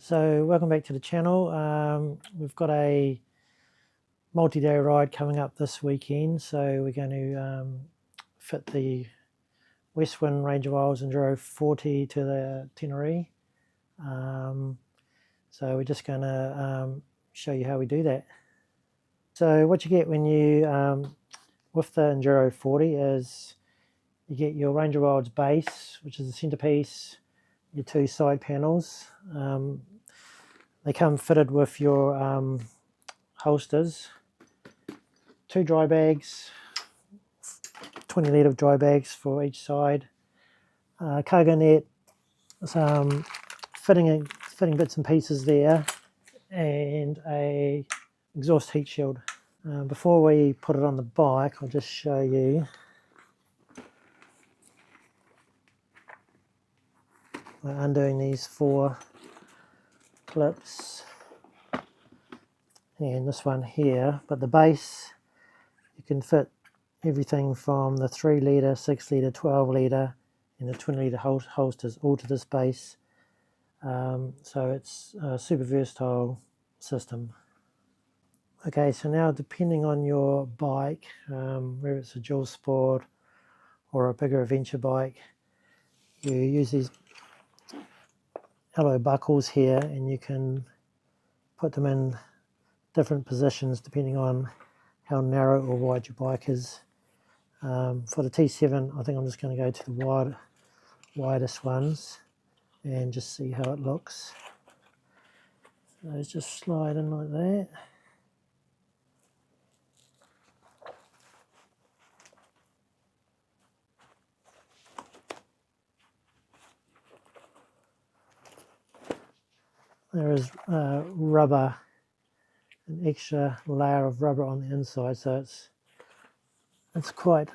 So welcome back to the channel. We've got a multi-day ride coming up this weekend, so we're going to fit the Westwind Range of Isles Enduro 40 to the Tenere. So we're just going to show you how we do that. So what you get when you with the Enduro 40 is you get your Range of Isles base, which is the centerpiece, your two side panels. They come fitted with your holsters, two dry bags, 20 litre dry bags for each side, cargo net, some fitting bits and pieces there, and a exhaust heat shield. Before we put it on the bike, I'll just show you. We're undoing these four clips and this one here, but the base, you can fit everything from the 3 litre, 6 litre, 12 litre and the 20 litre holsters all to this base. So it's a super versatile system. Okay, so now depending on your bike, whether it's a dual sport or a bigger adventure bike, you use these alloy buckles here and you can put them in different positions depending on how narrow or wide your bike is. For the T7, I think I'm just going to go to the widest ones and just see how it looks. Those just slide in like that. There is rubber, an extra layer of rubber on the inside, so it's quite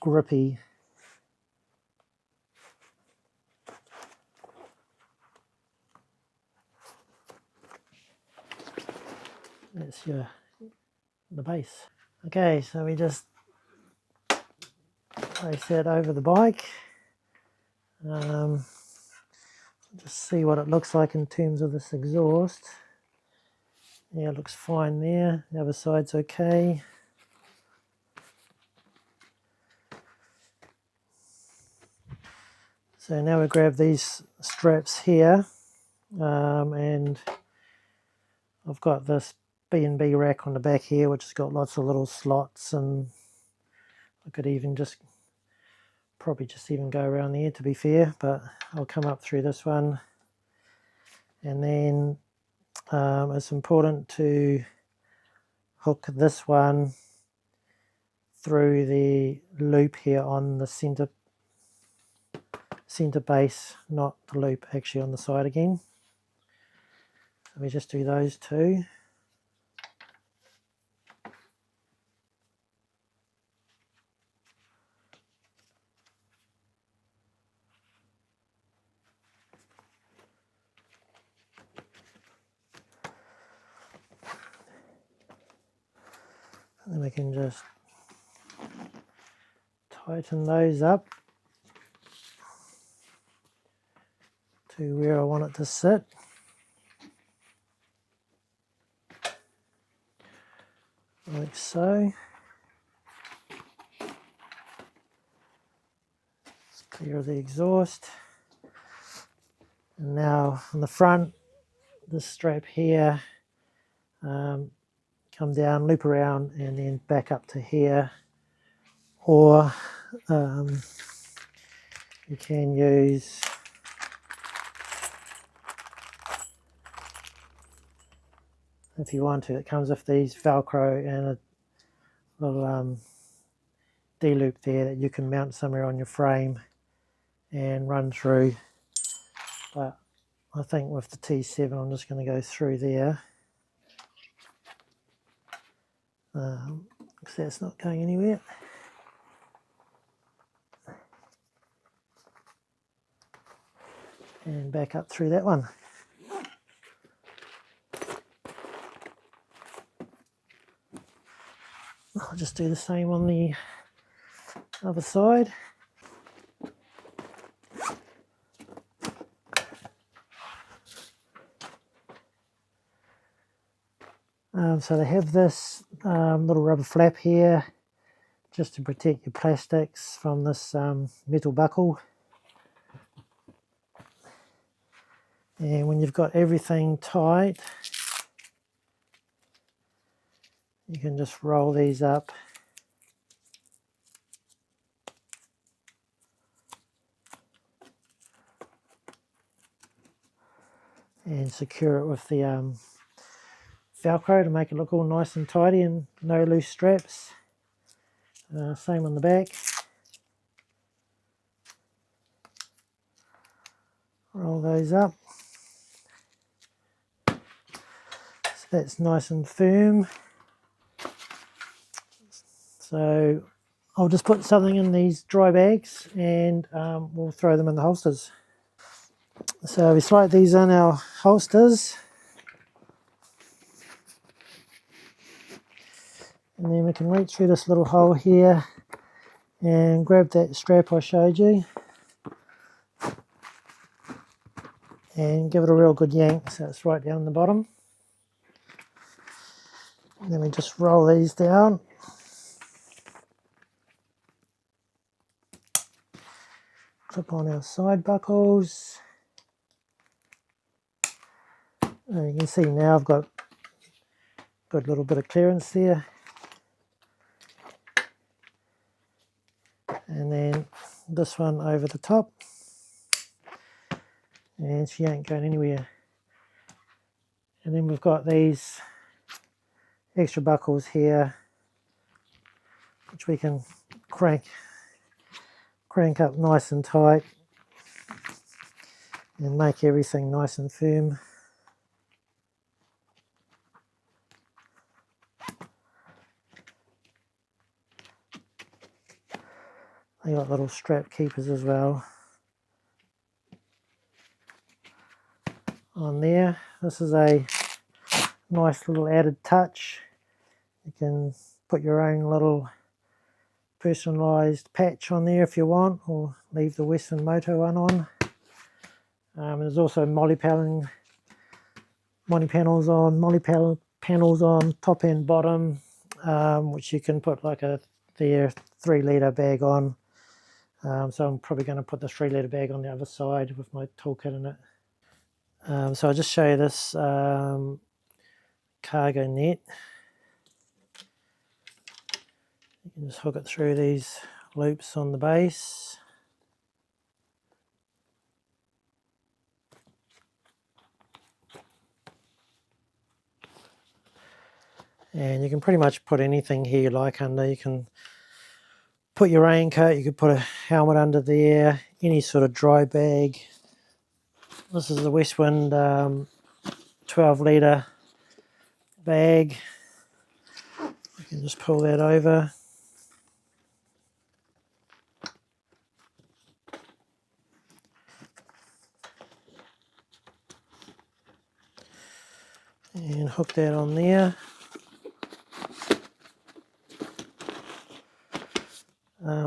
grippy. That's the base. Okay, so we just place that over the bike. Just see what it looks like in terms of this exhaust. Yeah, it looks fine there. The other side's okay. So now we grab these straps here, and I've got this B&B rack on the back here, which has got lots of little slots, and I could even probably just even go around there to be fair, but I'll come up through this one. And then it's important to hook this one through the loop here on the center base, not the loop actually on the side again. So we just do those two. And then we can just tighten those up to where I want it to sit. Like so. Let's clear the exhaust. And now on the front, this strap here, come down, loop around, and then back up to here. Or you can use if you want to. It comes with these Velcro and a little D-loop there that you can mount somewhere on your frame and run through. But I think with the T7 I'm just going to go through there, because that's not going anywhere. And back up through that one. I'll just do the same on the other side. So they have this little rubber flap here just to protect your plastics from this metal buckle. And when you've got everything tight, you can just roll these up and secure it with the Velcro to make it look all nice and tidy and no loose straps. Same on the back. Roll those up. So that's nice and firm. So I'll just put something in these dry bags and we'll throw them in the holsters. So we slide these in our holsters. And then we can reach through this little hole here and grab that strap I showed you. And give it a real good yank so it's right down the bottom. And then we just roll these down. Clip on our side buckles. And you can see now I've got a good little bit of clearance there. And then this one over the top. And she ain't going anywhere. And then we've got these extra buckles here, which we can crank up nice and tight and make everything nice and firm. They got little strap keepers as well on there. This is a nice little added touch. You can put your own little personalised patch on there if you want, or leave the Westwind Moto one on. There's also moly panels on top and bottom, which you can put like their 3-litre bag on. So I'm probably going to put the 3-litre bag on the other side with my toolkit in it. So I'll just show you this cargo net. You can just hook it through these loops on the base. And you can pretty much put anything here you like under. You can put your raincoat, you could put a helmet under there, any sort of dry bag. This is the Westwind 12-litre bag. You can just pull that over. And hook that on there.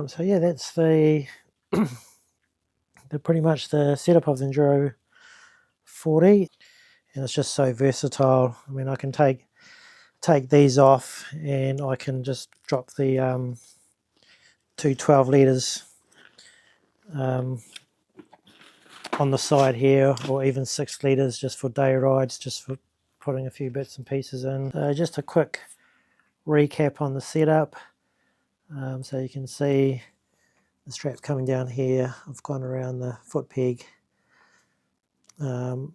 So yeah, that's the pretty much the setup of the Enduro 40, and it's just so versatile. I mean, I can take these off and I can just drop the two 12 litres on the side here, or even 6 litres just for day rides, just for putting a few bits and pieces in. So just a quick recap on the setup. So you can see the strap's coming down here. I've gone around the foot peg and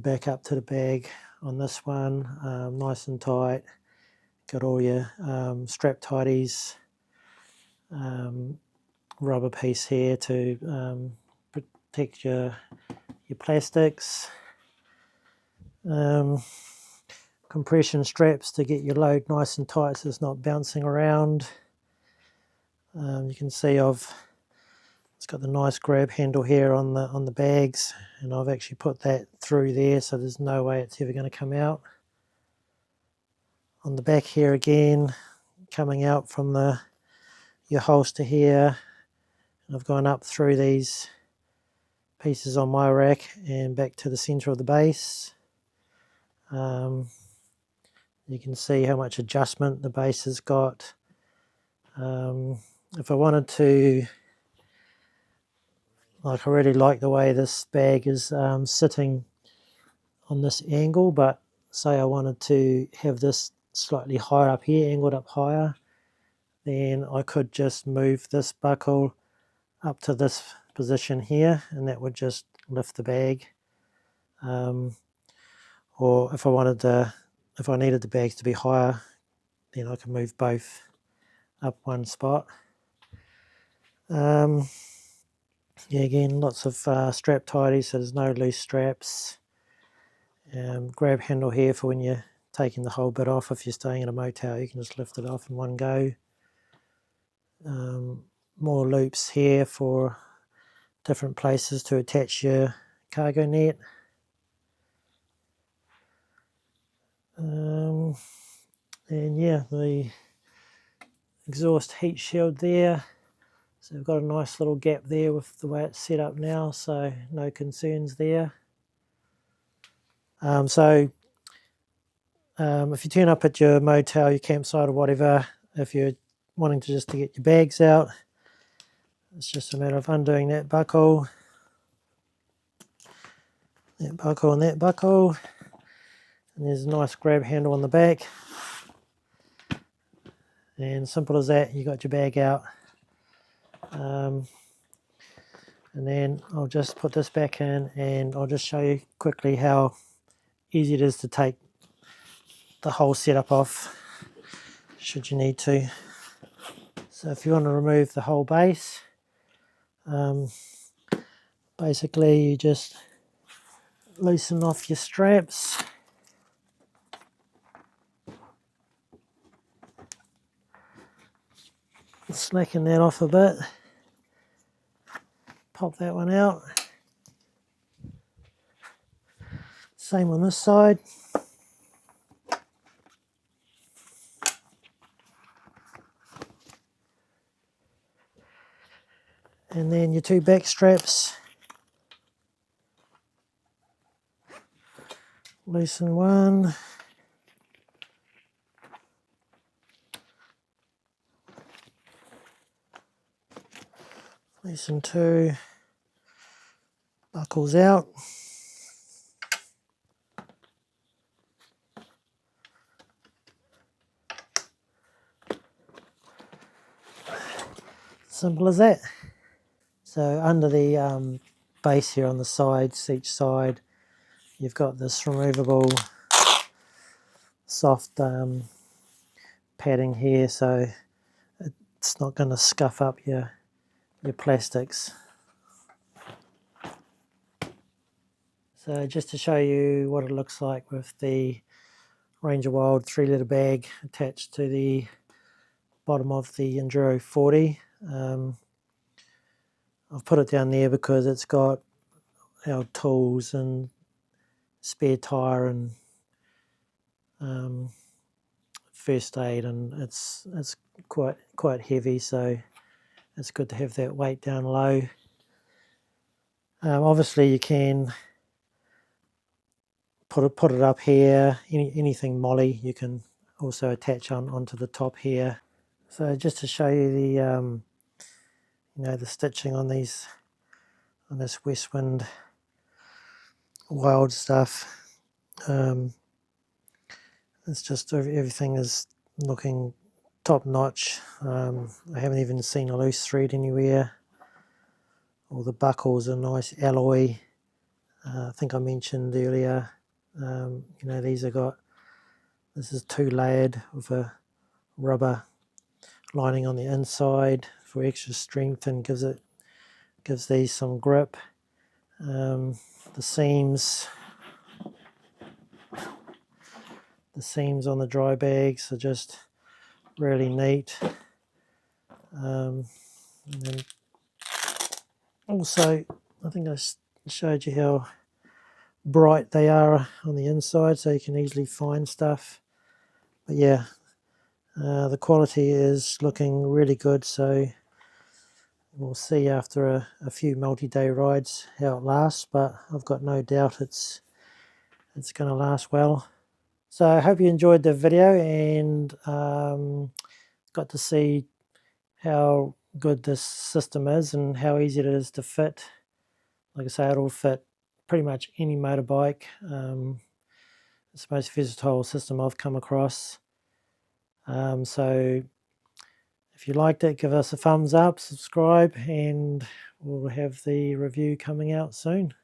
back up to the bag on this one, nice and tight. Got all your strap tidies, rubber piece here to protect your plastics, compression straps to get your load nice and tight so it's not bouncing around. You can see it's got the nice grab handle here on the bags, and I've actually put that through there so there's no way it's ever going to come out. On the back here again, coming out from your holster here, and I've gone up through these pieces on my rack and back to the center of the base. You can see how much adjustment the base has got. If I wanted to, like, I really like the way this bag is sitting on this angle, but say I wanted to have this slightly higher up here, angled up higher, then I could just move this buckle up to this position here, and that would just lift the bag. Or if I needed the bags to be higher, then I can move both up one spot. Yeah, again, lots of strap tidies, so there's no loose straps. Grab handle here for when you're taking the whole bit off. If you're staying in a motel, you can just lift it off in one go. More loops here for different places to attach your cargo net. And yeah, the exhaust heat shield there. So we've got a nice little gap there with the way it's set up now, so no concerns there. If you turn up at your motel, your campsite or whatever, if you're wanting to get your bags out, it's just a matter of undoing that buckle and that buckle, and there's a nice grab handle on the back, and simple as that, you got your bag out. And then I'll just put this back in, and I'll just show you quickly how easy it is to take the whole setup off should you need to. So if you want to remove the whole base, basically you just loosen off your straps, slacken that off a bit, pop that one out, same on this side. And then your two back straps, loosen one, loosen two, buckles out. Simple as that. So under the base here on the sides, each side, you've got this removable soft padding here, so it's not going to scuff up your plastics. So just to show you what it looks like with the Ranger Wild 3-litre bag attached to the bottom of the Enduro 40. I've put it down there because it's got our tools and spare tyre and first aid, and it's quite heavy, so it's good to have that weight down low. Obviously you can put it up here, anything molly you can also attach onto the top here. So just to show you the the stitching on this Westwind Wild stuff, it's just everything is looking top notch. I haven't even seen a loose thread anywhere. All the buckles are nice alloy. I think I mentioned earlier, this is 2-layered with a rubber lining on the inside for extra strength and gives these some grip. The seams on the dry bags are just really neat. And then also, I think I showed you how bright they are on the inside, so you can easily find stuff. But yeah, the quality is looking really good, so we'll see after a few multi-day rides how it lasts, but I've got no doubt it's going to last well. So I hope you enjoyed the video and got to see how good this system is and how easy it is to fit. Like I say, it'll fit pretty much any motorbike. It's the most versatile system I've come across. So if you liked it, give us a thumbs up, subscribe, and we'll have the review coming out soon.